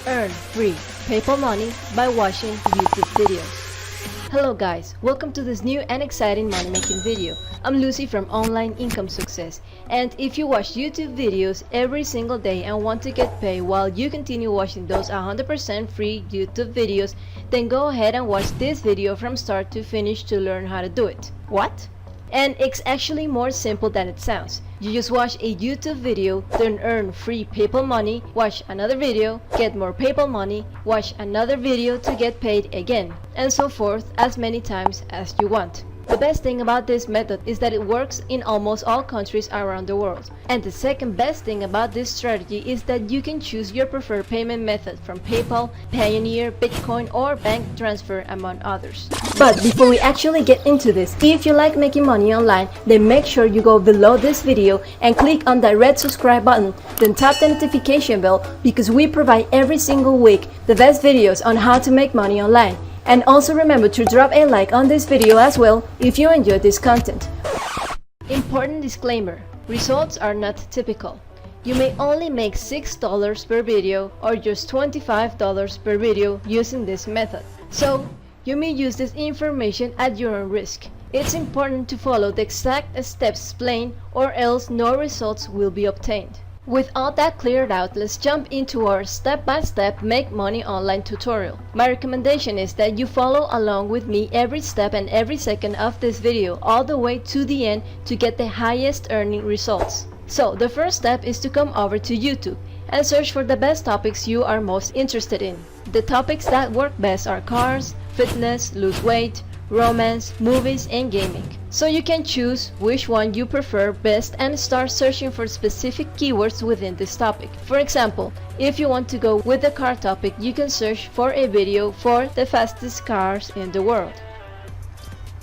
Earn free PayPal money by watching YouTube videos. Hello guys, welcome to this new and exciting money making video. I'm Lucy from Online Income Success, and if you watch YouTube videos every single day and want to get paid while you continue watching those 100% free YouTube videos, then go ahead and watch this video from start to finish to learn how to do it. What? And it's actually more simple than it sounds. You just watch a YouTube video, then earn free PayPal money, watch another video, get more PayPal money, watch another video to get paid again, and so forth as many times as you want. The best thing about this method is that it works in almost all countries around the world. And the second best thing about this strategy is that you can choose your preferred payment method from PayPal, Payoneer, Bitcoin, or bank transfer, among others. But before we actually get into this, if you like making money online, then make sure you go below this video and click on that red subscribe button, then tap the notification bell, because we provide every single week the best videos on how to make money online. And also remember to drop a like on this video as well if you enjoy this content. Important disclaimer: results are not typical. You may only make $6 per video or just $25 per video using this method. So you may use this information at your own risk. It's important to follow the exact steps explained, or else no results will be obtained. With all that cleared out, let's jump into our step-by-step Make Money Online tutorial. My recommendation is that you follow along with me every step and every second of this video all the way to the end to get the highest earning results. So the first step is to come over to YouTube and search for the best topics you are most interested in. The topics that work best are cars, fitness, lose weight, romance, movies, and gaming. So you can choose which one you prefer best and start searching for specific keywords within this topic. For example, if you want to go with the car topic, you can search for a video for the fastest cars in the world.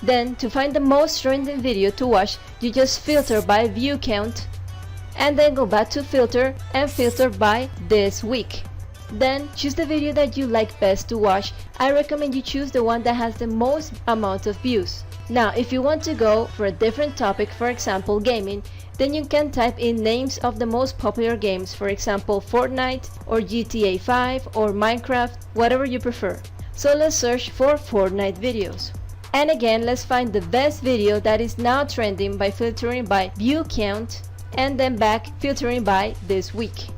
Then, to find the most trending video to watch, you just filter by view count, and then go back to filter and filter by this week. Then choose the video that you like best to watch. I recommend you choose the one that has the most amount of views. Now, if you want to go for a different topic, for example gaming, then you can type in names of the most popular games, for example Fortnite or GTA 5 or Minecraft, whatever you prefer. So let's search for Fortnite videos. And again, let's find the best video that is now trending by filtering by view count, and then back filtering by this week.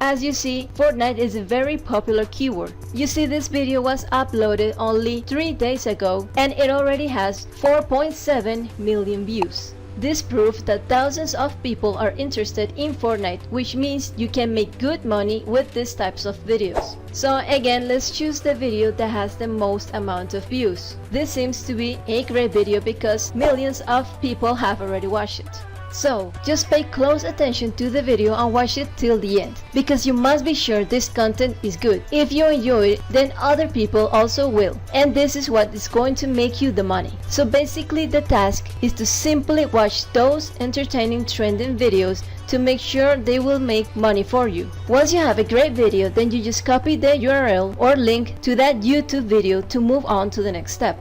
As you see, Fortnite is a very popular keyword. You see, this video was uploaded only 3 days ago and it already has 4.7 million views. This proves that thousands of people are interested in Fortnite, which means you can make good money with these types of videos. So again, let's choose the video that has the most amount of views. This seems to be a great video because millions of people have already watched it. So, just pay close attention to the video and watch it till the end, because you must be sure this content is good. If you enjoy it, then other people also will, and this is what is going to make you the money. So basically the task is to simply watch those entertaining trending videos to make sure they will make money for you. Once you have a great video, then you just copy the URL or link to that YouTube video to move on to the next step.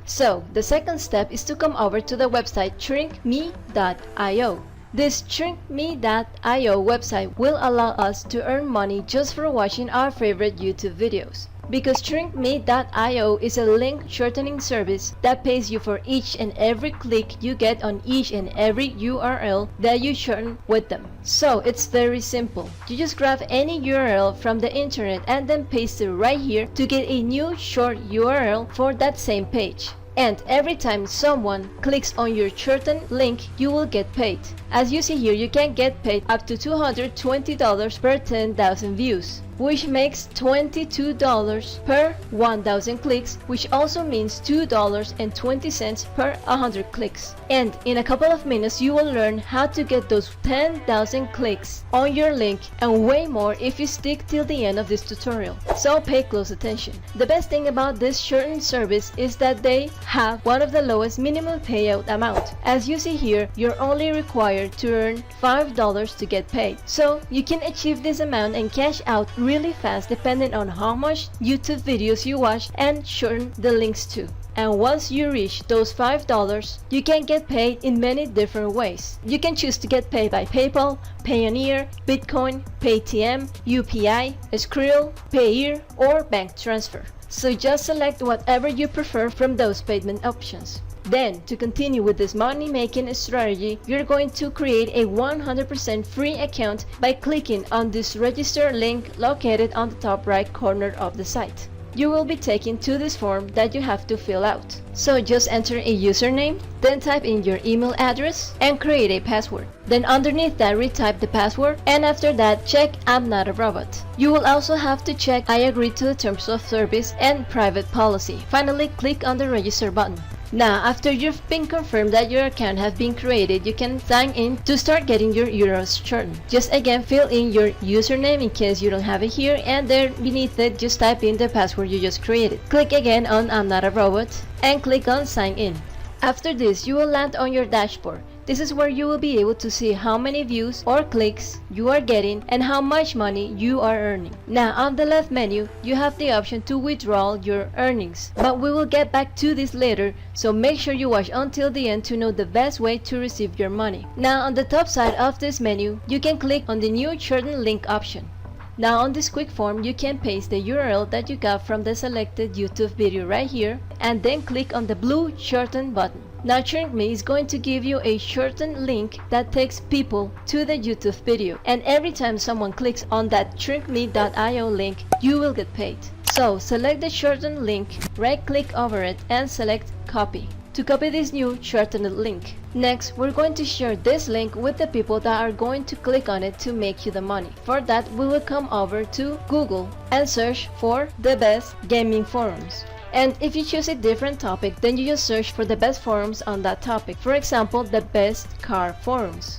So, the second step is to come over to the website ShrinkMe.io. This ShrinkMe.io website will allow us to earn money just for watching our favorite YouTube videos. Because ShrinkMe.io is a link shortening service that pays you for each and every click you get on each and every URL that you shorten with them. So it's very simple. You just grab any URL from the internet and then paste it right here to get a new short URL for that same page. And every time someone clicks on your shortened link, you will get paid. As you see here, you can get paid up to $220 per 10,000 views, which makes $22 per 1,000 clicks, which also means $2.20 per 100 clicks. And in a couple of minutes, you will learn how to get those 10,000 clicks on your link and way more if you stick till the end of this tutorial. So pay close attention. The best thing about this shortened service is that they have one of the lowest minimum payout amount. As you see here, you're only required to earn $5 to get paid. So you can achieve this amount and cash out really really fast depending on how much YouTube videos you watch and shorten the links to. And once you reach those $5, you can get paid in many different ways. You can choose to get paid by PayPal, Payoneer, Bitcoin, Paytm, UPI, Skrill, Payeer, or bank transfer. So just select whatever you prefer from those payment options. Then, to continue with this money making strategy, you're going to create a 100% free account by clicking on this register link located on the top right corner of the site. You will be taken to this form that you have to fill out. So just enter a username, then type in your email address and create a password. Then underneath that retype the password, and after that check I'm not a robot. You will also have to check I agree to the terms of service and private policy. Finally, click on the register button. Now, after you've been confirmed that your account has been created, you can sign in to start getting your euros shortened. Just again fill in your username in case you don't have it here, and there beneath it just type in the password you just created. Click again on I'm not a robot and click on sign in. After this, you will land on your dashboard. This is where you will be able to see how many views or clicks you are getting and how much money you are earning. Now on the left menu, you have the option to withdraw your earnings, but we will get back to this later, so make sure you watch until the end to know the best way to receive your money. Now on the top side of this menu, you can click on the new shorten link option. Now on this quick form, you can paste the URL that you got from the selected YouTube video right here, and then click on the blue shorten button. Now ShrinkMe is going to give you a shortened link that takes people to the YouTube video, and every time someone clicks on that shrinkme.io link, you will get paid. So select the shortened link, right click over it and select copy to copy this new shortened link. Next, we're going to share this link with the people that are going to click on it to make you the money. For that, we will come over to Google and search for the best gaming forums. And if you choose a different topic, then you just search for the best forums on that topic. For example, the best car forums.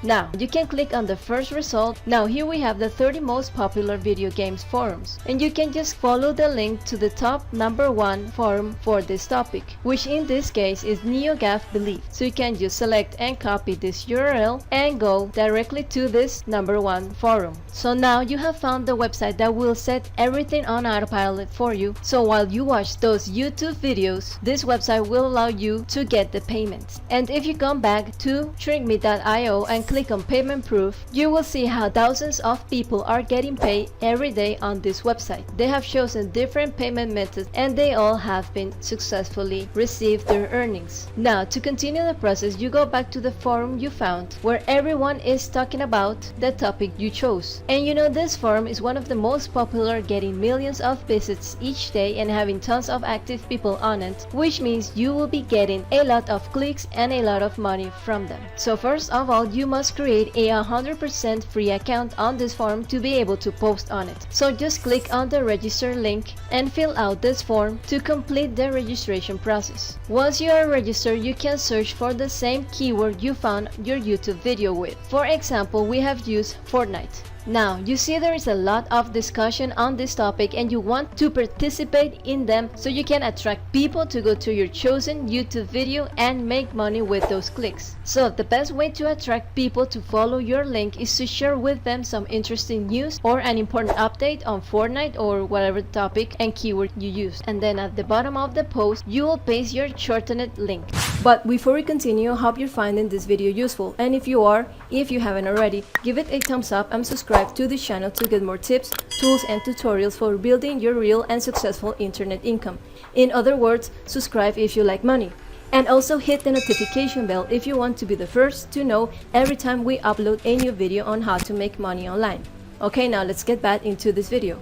Now, you can click on the first result. Now here we have the 30 most popular video games forums. And you can just follow the link to the top #1 forum for this topic, which in this case is NeoGAF Belief. So you can just select and copy this URL and go directly to this #1 forum. So now you have found the website that will set everything on autopilot for you. So while you watch those YouTube videos, this website will allow you to get the payments. And if you come back to shrinkme.io and click on payment proof, you will see how thousands of people are getting paid every day on this website. They have chosen different payment methods and they all have been successfully received their earnings. Now to continue the process, you go back to the forum you found where everyone is talking about the topic you chose. And you know, this forum is one of the most popular, getting millions of visits each day and having tons of active people on it, which means you will be getting a lot of clicks and a lot of money from them. So first of all, you must create a 100% free account on this forum to be able to post on it. So just click on the register link and fill out this form to complete the registration process. Once you are registered, you can search for the same keyword you found your YouTube video with. For example, we have used Fortnite. Now, you see there is a lot of discussion on this topic and you want to participate in them so you can attract people to go to your chosen YouTube video and make money with those clicks. So the best way to attract people to follow your link is to share with them some interesting news or an important update on Fortnite or whatever topic and keyword you use. And then at the bottom of the post, you will paste your shortened link. But before we continue, I hope you're finding this video useful. And if you are, if you haven't already, give it a thumbs up and subscribe to the channel to get more tips, tools, and tutorials for building your real and successful internet income. In other words, subscribe if you like money. And also hit the notification bell if you want to be the first to know every time we upload a new video on how to make money online. Okay, now let's get back into this video.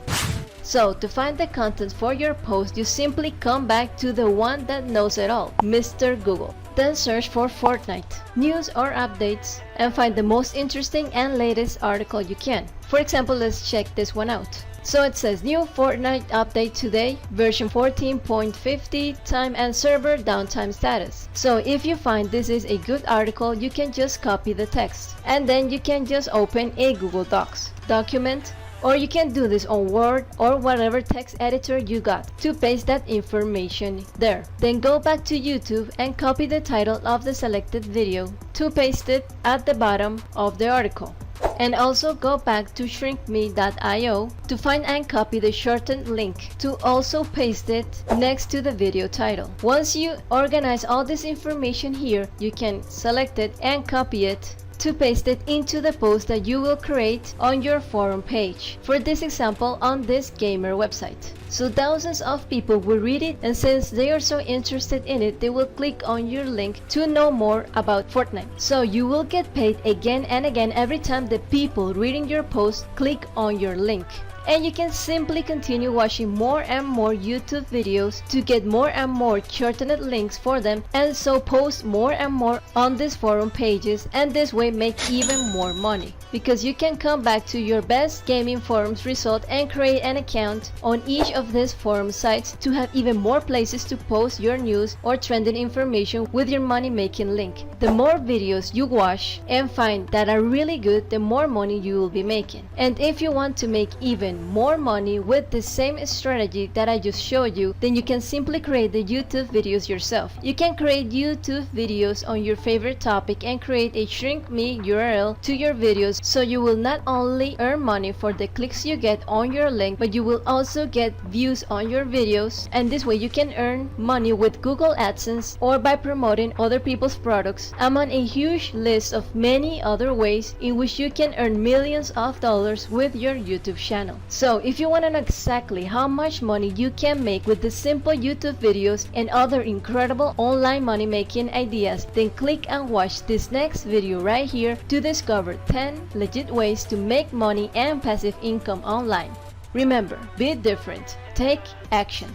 So to find the content for your post, you simply come back to the one that knows it all, Mr. Google. Then search for Fortnite, news or updates, and find the most interesting and latest article you can. For example, let's check this one out. So it says new Fortnite update today, version 14.50, time and server downtime status. So if you find this is a good article, you can just copy the text and then you can just open a Google Docs document, or you can do this on Word or whatever text editor you got to paste that information there. Then go back to YouTube and copy the title of the selected video to paste it at the bottom of the article. And also go back to shrinkme.io to find and copy the shortened link to also paste it next to the video title. Once you organize all this information here, you can select it and copy it to paste it into the post that you will create on your forum page. For this example, on this gamer website. So thousands of people will read it, and since they are so interested in it, they will click on your link to know more about Fortnite. So you will get paid again and again every time the people reading your post click on your link. And you can simply continue watching more and more YouTube videos to get more and more shortened links for them, and so post more and more on these forum pages, and this way make even more money. Because you can come back to your best gaming forums result and create an account on each of these forum sites to have even more places to post your news or trending information with your money making link. The more videos you watch and find that are really good, the more money you will be making. And if you want to make even more money with the same strategy that I just showed you, then you can simply create the YouTube videos yourself. You can create YouTube videos on your favorite topic and create a ShrinkMe URL to your videos, so you will not only earn money for the clicks you get on your link, but you will also get views on your videos, and this way you can earn money with Google AdSense or by promoting other people's products, among a huge list of many other ways in which you can earn millions of dollars with your YouTube channel. So if you want to know exactly how much money you can make with the simple YouTube videos and other incredible online money making ideas, then click and watch this next video right here to discover 10 legit ways to make money and passive income online. Remember, be different, take action.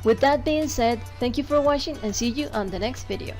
With that being said, thank you for watching and see you on the next video.